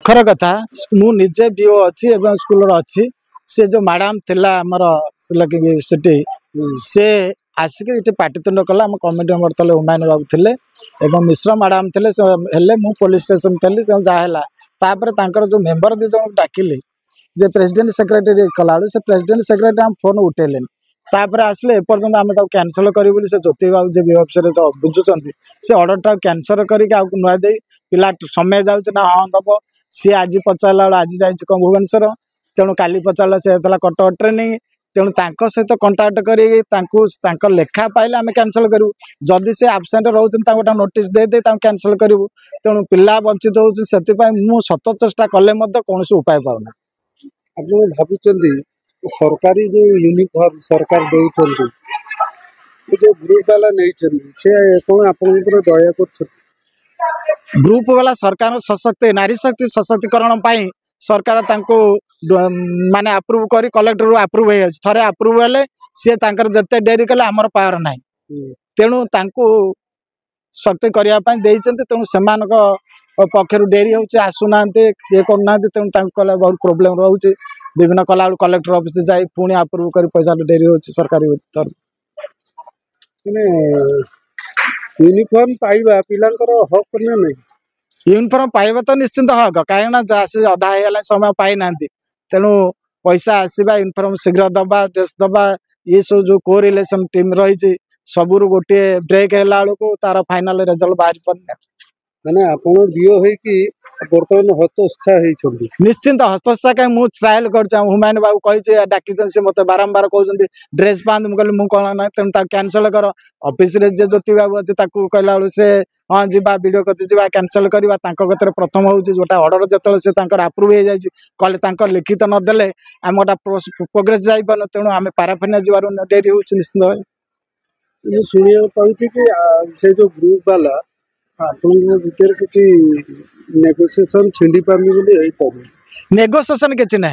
दुखर कथा मु निजे बीओ अच्छी स्कूल अच्छी से जो मैडम थिला हमर सिटी से आसिक ये पाटितुंड कला आम कमिटी मेम्बर तले हुमायून बाबू थे एवं मिश्र मैडम थे मु पुलिस स्टेशन थी जहाँ जो मेम्बर दी जन डाकिली जे प्रेसिडेंट सेक्रेटरी कला से प्रेसिडेंट सेक्रेटरी आम फोन उठेले तापर आसले एपर्तंत आम कैनसल करूँ से ज्योति बाबू जे विभाग से बुझुं से अर्डरटा कैनसल करके नुआ दे पिला समय जाऊँ ना हाँ दब सी आज पचारा आज जाइए कौन भुवनेश्वर तेणु काली पचारा से कटक ट्रेनिंग तेणु सहित कंटाक्ट कर लेखा पाइले आम कैनसल करूँ जदि से आबसेंट रोचे गोटे नोटिस दे कैनसल करूँ तेणु पिला वंचित होती मु सत चेष्टा कले कौन उपाय पाऊना आप भावुं सरकारी जो यूनिफॉर्म सरकार दौरान जो ग्रुप वाला नहीं से कौन आप दया कर ग्रुप वाला सरकार सशक्त नारी शक्ति सशक्तिकरण सरकार माने अप्रूव कर कलेक्टर अप्रूव हो थे अप्रूव हेले सी जिते डेरी कले आमर पावर ना तेणु शक्ति करने तेणु से पक्षर डेरी होसुना ये करना तेणु कले बहुत प्रोब्लेम रोचे विभिन्न कला कलेक्टर ऑफिस जाए पुणी अप्रूव कर पैसा डेरी हो सरकारी तरफ यूनिफॉर्म पाइबा पिलांकर हक ना नहीं यूनिफॉर्म पाइबा तो निश्चिंत हक कहीं अधा है समय पाई ना तेणु पैसा आसवा यूनिफॉर्म शीघ्र दबा ड्रेस दबा ये सब जो को रिलेशन टीम रही सबू गोटे ब्रेक है तार फाइनाल रिजल्ट बाहरी पारे माने आपण बीओ है कि बर्तमान हतोत्साह निश्चिंत हतोत्साह कहीं मुझे ट्रायल कर हुमायून बाबू कही डाकी से मत बारंबार कहते ड्रेस पाँच मुझे मुझे कौन ना तेणु कैनसल कर ऑफिस रे जे ज्योति बाबू अच्छे कहला से हाँ जीवा वीडियो कति जा कैनसल करवा कतरे प्रथम हूँ जोटा ऑर्डर जो से अप्रूव हो जाए कहले लिखित नदेले आम गोटा प्रोग्रेस जापार तेणु आम पाराफिना जीवार डेरी हो निश्चित भाई शुणा पाऊँ कि से जो ग्रुप वाला भर किसी नेगोशिएशन छिंडी पार्टी नेगोशिएशन किसी ना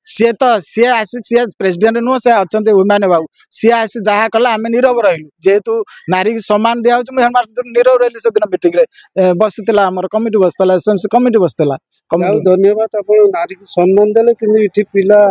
सी तो सी आसी सी प्रेसिडेंट नुह से अच्छा हुमायून बाबू सी आसी जहाँ कला आम नीरव रही जेहेतु नारी सम्मान दिया हेडमास्टर नीरव रही से दिन मीटिंग बसला आम कमिटी बसला एसएमसी कमिटी बसला धन्यवाद आप नारी को सम्मान देले कि पिला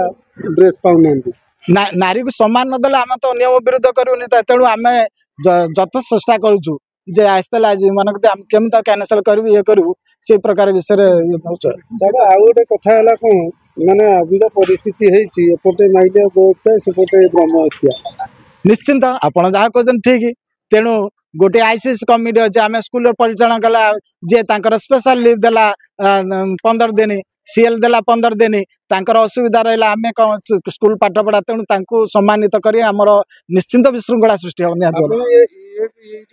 ड्रेस पाऊना नारी को सम्मान नदेले आम तो नियम विरुद्ध करूनी तेणु आम जत चेष्टा करूँ जे आसला आज मानक केमी कैनसल करूँ ये करूँ से प्रकार विषय दादा आउ गोटे कथा है कौन माने अबिका परिस्थिति एपटे माइलिया गोटे सेपटे ब्रह्म हत्या निश्चिंत आपड़ जहाँ कहते ठीक तेणु गोटे आईसीएस कमिटी अच्छे आम स्कूल परिचालन कला जे स्पेशल लीव देला 15 दिन सीएल देला 15 दिन असुविधा रहा आम कौन स्कूल पाठ पढ़ा तेणु सम्मानित कर निश्चिंत विशृंखला सृष्टि हो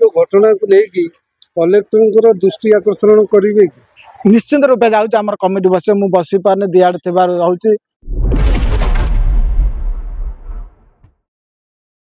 जो घटना को लेकिन कलेक्टर दृष्टि आकर्षण करेंगे निश्चिंत रूपे जाऊँ कमिटी बस मुझे बसी पारे दिहाड़ थी